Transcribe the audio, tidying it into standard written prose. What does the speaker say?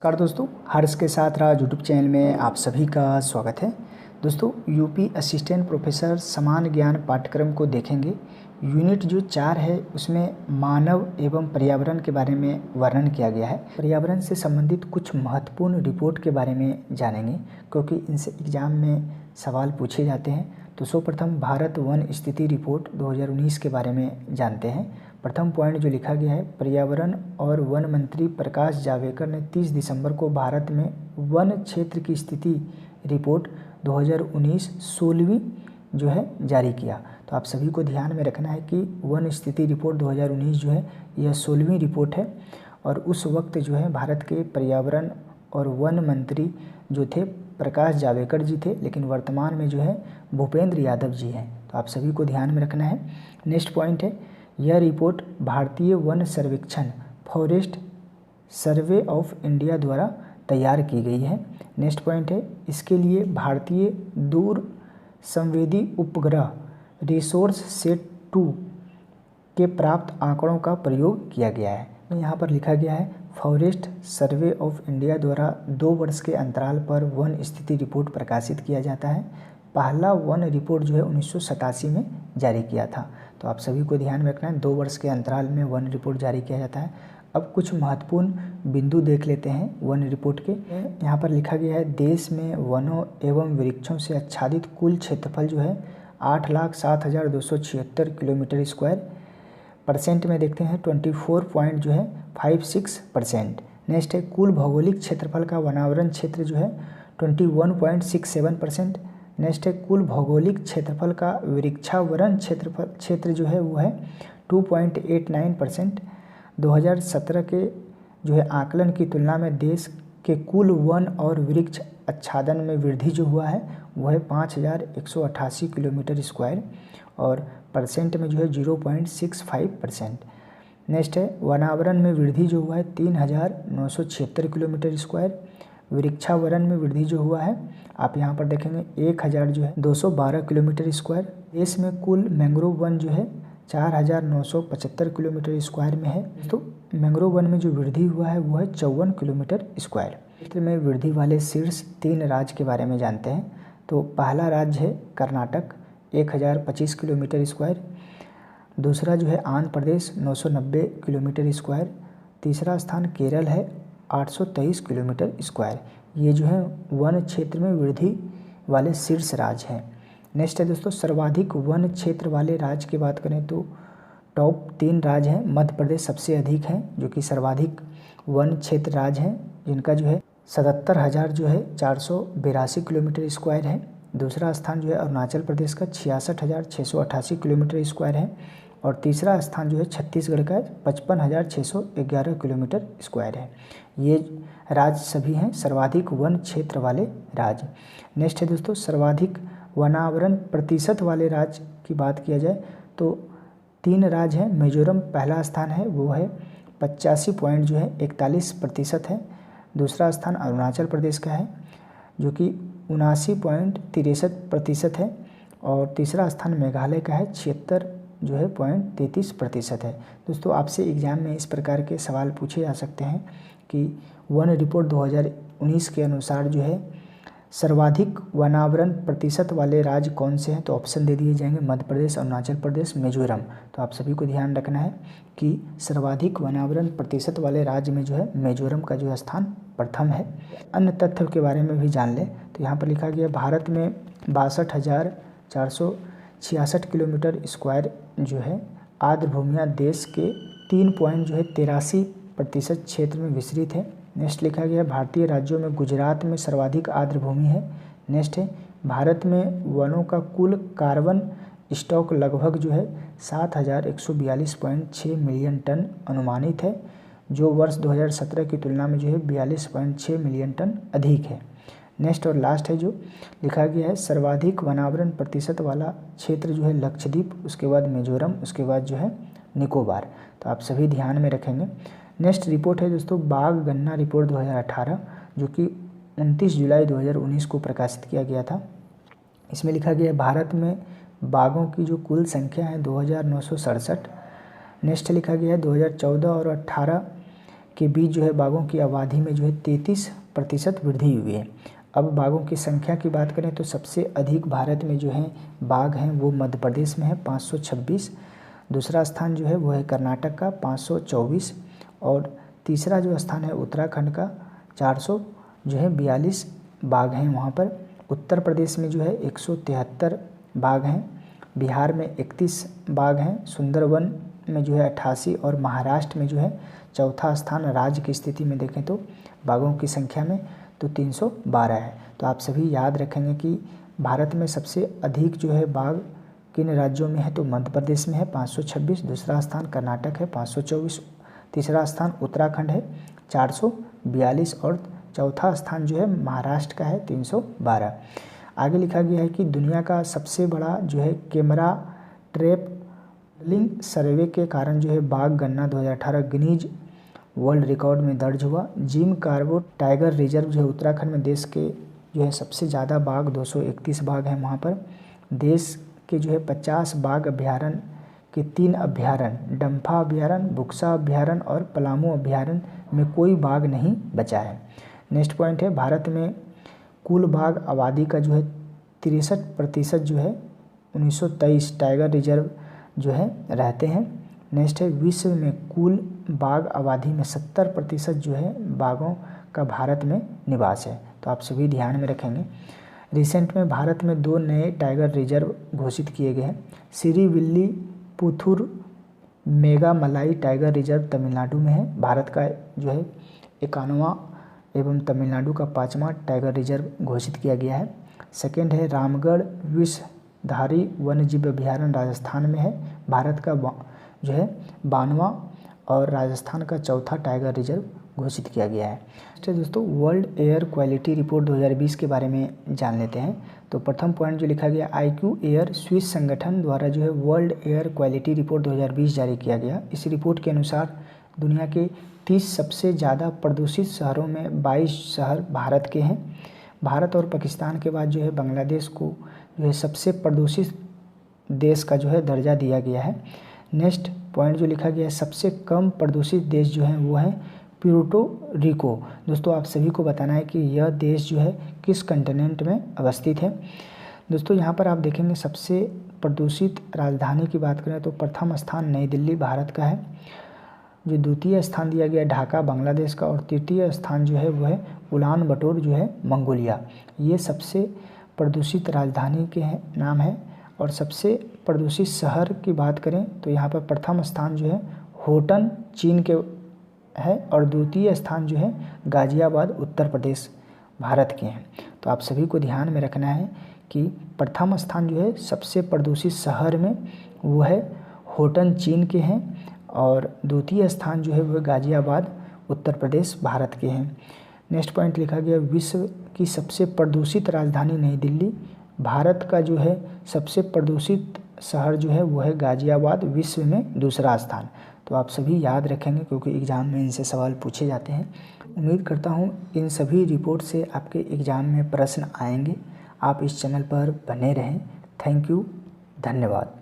नमस्कार दोस्तों, हर्ष के साथ राज यूट्यूब चैनल में आप सभी का स्वागत है। दोस्तों, यूपी असिस्टेंट प्रोफेसर समान ज्ञान पाठ्यक्रम को देखेंगे। यूनिट जो 4 है उसमें मानव एवं पर्यावरण के बारे में वर्णन किया गया है। पर्यावरण से संबंधित कुछ महत्वपूर्ण रिपोर्ट के बारे में जानेंगे क्योंकि इनसे एग्जाम में सवाल पूछे जाते हैं। तो सर्वप्रथम भारत वन स्थिति रिपोर्ट 2019 के बारे में जानते हैं। प्रथम पॉइंट जो लिखा गया है, पर्यावरण और वन मंत्री प्रकाश जावड़ेकर ने 30 दिसंबर को भारत में वन क्षेत्र की स्थिति रिपोर्ट 2019 16वीं जो है जारी किया। तो आप सभी को ध्यान में रखना है कि वन स्थिति रिपोर्ट 2019 जो है यह 16वीं रिपोर्ट है और उस वक्त जो है भारत के पर्यावरण और वन मंत्री जो थे प्रकाश जावड़ेकर जी थे, लेकिन वर्तमान में जो है भूपेंद्र यादव जी हैं। तो आप सभी को ध्यान में रखना है। नेक्स्ट पॉइंट है, यह रिपोर्ट भारतीय वन सर्वेक्षण फॉरेस्ट सर्वे ऑफ इंडिया द्वारा तैयार की गई है। नेक्स्ट पॉइंट है, इसके लिए भारतीय दूर संवेदी उपग्रह रिसोर्स सेट 2 के प्राप्त आंकड़ों का प्रयोग किया गया है। यहाँ पर लिखा गया है, फॉरेस्ट सर्वे ऑफ इंडिया द्वारा 2 वर्ष के अंतराल पर वन स्थिति रिपोर्ट प्रकाशित किया जाता है। पहला वन रिपोर्ट जो है 1987 में जारी किया था। तो आप सभी को ध्यान में रखना है, 2 वर्ष के अंतराल में वन रिपोर्ट जारी किया जाता है। अब कुछ महत्वपूर्ण बिंदु देख लेते हैं वन रिपोर्ट के। यहाँ पर लिखा गया है, देश में वनों एवं वृक्षों से आच्छादित कुल क्षेत्रफल जो है 8,07,276 किलोमीटर स्क्वायर। परसेंट में देखते हैं 24.56%। नेक्स्ट है, कुल भौगोलिक क्षेत्रफल का वनावरण क्षेत्र जो है 21.67%। नेक्स्ट है, कुल भौगोलिक क्षेत्रफल का वृक्षावरण क्षेत्र जो है वो है 2.89%। 2017 के जो है आकलन की तुलना में देश के कुल वन और वृक्ष आच्छादन में वृद्धि जो हुआ है वो है 5,188 किलोमीटर स्क्वायर और परसेंट में जो है 0.65%। नेक्स्ट है, वनावरण में वृद्धि जो हुआ है 3,976 किलोमीटर स्क्वायर। वृक्षावरण में वृद्धि जो हुआ है आप यहाँ पर देखेंगे 1,212 किलोमीटर स्क्वायर। देश में कुल मैंग्रोव वन जो है 4,975 किलोमीटर स्क्वायर में है। तो मैंग्रोव वन में जो वृद्धि हुआ है वो है 54 किलोमीटर स्क्वायर। क्षेत्र में वृद्धि वाले शीर्ष 3 राज्य के बारे में जानते हैं। तो पहला राज्य है कर्नाटक 1,025 किलोमीटर स्क्वायर। दूसरा जो है आंध्र प्रदेश 990 किलोमीटर स्क्वायर। तीसरा स्थान केरल है 823 किलोमीटर स्क्वायर। ये जो है वन क्षेत्र में वृद्धि वाले शीर्ष राज्य हैं। नेक्स्ट है दोस्तों, सर्वाधिक वन क्षेत्र वाले राज्य की बात करें तो टॉप 3 राज्य हैं। मध्य प्रदेश सबसे अधिक हैं जो कि सर्वाधिक वन क्षेत्र राज्य हैं, जिनका जो है 77,000 जो है 482 किलोमीटर स्क्वायर है। दूसरा स्थान जो है अरुणाचल प्रदेश का 66,688 किलोमीटर स्क्वायर है और तीसरा स्थान जो है छत्तीसगढ़ का 55,611 किलोमीटर स्क्वायर है। ये राज्य सभी हैं सर्वाधिक वन क्षेत्र वाले राज्य। नेक्स्ट है दोस्तों, सर्वाधिक वनावरण प्रतिशत वाले राज्य की बात किया जाए तो 3 राज्य हैं। मिजोरम पहला स्थान है, वो है 85.41% है। दूसरा स्थान अरुणाचल प्रदेश का है जो कि 79.63% है और तीसरा स्थान मेघालय का है 76.33% है। दोस्तों, आपसे एग्जाम में इस प्रकार के सवाल पूछे जा सकते हैं कि वन रिपोर्ट 2019 के अनुसार जो है सर्वाधिक वनावरण प्रतिशत वाले राज्य कौन से हैं। तो ऑप्शन दे दिए जाएंगे, मध्य प्रदेश, अरुणाचल प्रदेश, मिजोरम। तो आप सभी को ध्यान रखना है कि सर्वाधिक वनावरण प्रतिशत वाले राज्य में जो है मिजोरम का जो स्थान प्रथम है। अन्य तथ्य के बारे में भी जान लें तो यहाँ पर लिखा गया, भारत में 62,466 किलोमीटर स्क्वायर जो है आर्द्र भूमियाँ देश के 3.83% क्षेत्र में विस्तृत है। नेक्स्ट लिखा गया, भारतीय राज्यों में गुजरात में सर्वाधिक आर्द्र भूमि है। नेक्स्ट है, भारत में वनों का कुल कार्बन स्टॉक लगभग जो है 7,142.6 मिलियन टन अनुमानित है, जो वर्ष 2017 की तुलना में जो है 42.6 मिलियन टन अधिक है। नेक्स्ट और लास्ट है जो लिखा गया है, सर्वाधिक वनावरण प्रतिशत वाला क्षेत्र जो है लक्षद्वीप, उसके बाद मिजोरम, उसके बाद जो है निकोबार। तो आप सभी ध्यान में रखेंगे। नेक्स्ट रिपोर्ट है दोस्तों, बाघ गणना रिपोर्ट 2018 जो कि 29 जुलाई 2019 को प्रकाशित किया गया था। इसमें लिखा गया है, भारत में बाघों की जो कुल संख्या है 2,967। नेक्स्ट लिखा गया है 2014 और 18 के बीच जो है बाघों की आबादी में जो है 33% वृद्धि हुई है। अब बाघों की संख्या की बात करें तो सबसे अधिक भारत में जो है बाघ हैं वो मध्य प्रदेश में है 526, दूसरा स्थान जो है वो है कर्नाटक का 524 और तीसरा जो स्थान है उत्तराखंड का 442 बाघ हैं वहाँ पर। उत्तर प्रदेश में जो है 173 बाघ हैं, बिहार में 31 बाघ हैं, सुंदरवन में जो है 88 और महाराष्ट्र में जो है चौथा स्थान राज्य की स्थिति में देखें तो बाघों की संख्या में तो 312 है। तो आप सभी याद रखेंगे कि भारत में सबसे अधिक जो है बाघ किन राज्यों में है तो मध्य प्रदेश में है 526, दूसरा स्थान कर्नाटक है 524, तीसरा स्थान उत्तराखंड है 442 और चौथा स्थान जो है महाराष्ट्र का है 312। आगे लिखा गया है कि दुनिया का सबसे बड़ा जो है कैमरा ट्रैप लिंग सर्वे के कारण जो है बाघ गणना 2018 गिनीज वर्ल्ड रिकॉर्ड में दर्ज हुआ। जिम कार्बेट टाइगर रिजर्व जो है उत्तराखंड में देश के जो है सबसे ज़्यादा बाघ 231 बाघ हैं वहाँ पर। देश के जो है 50 बाघ अभ्यारण्य के 3 अभ्यारण्य डम्फा अभ्यारण्य, बुक्सा अभ्यारण्य और पलामू अभ्यारण्य में कोई बाघ नहीं बचा है। नेक्स्ट पॉइंट है भारत में कुल बाघ आबादी का जो है 63% जो है 1923 टाइगर रिजर्व जो है रहते हैं। नेक्स्ट है विश्व में कुल बाघ आबादी में 70% जो है बाघों का भारत में निवास है। तो आप सभी ध्यान में रखेंगे। रिसेंट में भारत में 2 नए टाइगर रिजर्व घोषित किए गए हैं। श्रीविल्लीपुथुर मेगा मलाई टाइगर रिजर्व तमिलनाडु में है, भारत का जो है 51वां एवं तमिलनाडु का 5वां टाइगर रिजर्व घोषित किया गया है। सेकेंड है रामगढ़ विषधारी वन्यजीव अभ्यारण्य राजस्थान में है, भारत का जो है 92वां और राजस्थान का चौथा टाइगर रिजर्व घोषित किया गया है। तो दोस्तों वर्ल्ड एयर क्वालिटी रिपोर्ट 2020 के बारे में जान लेते हैं। तो प्रथम पॉइंट जो लिखा गया IQ एयर स्विस संगठन द्वारा जो है वर्ल्ड एयर क्वालिटी रिपोर्ट 2020 जारी किया गया। इस रिपोर्ट के अनुसार दुनिया के 30 सबसे ज़्यादा प्रदूषित शहरों में 22 शहर भारत के हैं। भारत और पाकिस्तान के बाद जो है बांग्लादेश को जो है सबसे प्रदूषित देश का जो है दर्जा दिया गया है। नेक्स्ट पॉइंट जो लिखा गया है सबसे कम प्रदूषित देश जो है वो है प्यूर्टो रिको। दोस्तों आप सभी को बताना है कि यह देश जो है किस कंटिनेंट में अवस्थित है। दोस्तों यहाँ पर आप देखेंगे सबसे प्रदूषित राजधानी की बात करें तो प्रथम स्थान नई दिल्ली भारत का है, जो द्वितीय स्थान दिया गया ढाका बांग्लादेश का और तृतीय स्थान जो है वो है उलान बटोर जो है मंगोलिया। ये सबसे प्रदूषित राजधानी के नाम है। और सबसे प्रदूषित शहर की बात करें तो यहाँ पर प्रथम स्थान जो है होटन चीन के है और द्वितीय स्थान जो है गाजियाबाद उत्तर प्रदेश भारत के हैं। तो आप सभी को ध्यान में रखना है कि प्रथम स्थान जो है सबसे प्रदूषित शहर में वो है होटन चीन के हैं और द्वितीय स्थान जो है वह गाजियाबाद उत्तर प्रदेश भारत के हैं। नेक्स्ट पॉइंट लिखा गया विश्व की सबसे प्रदूषित राजधानी नई दिल्ली, भारत का जो है सबसे प्रदूषित शहर जो है वो है गाजियाबाद, विश्व में दूसरा स्थान। तो आप सभी याद रखेंगे क्योंकि एग्ज़ाम में इनसे सवाल पूछे जाते हैं। उम्मीद करता हूँ इन सभी रिपोर्ट से आपके एग्ज़ाम में प्रश्न आएंगे। आप इस चैनल पर बने रहें। थैंक यू, धन्यवाद।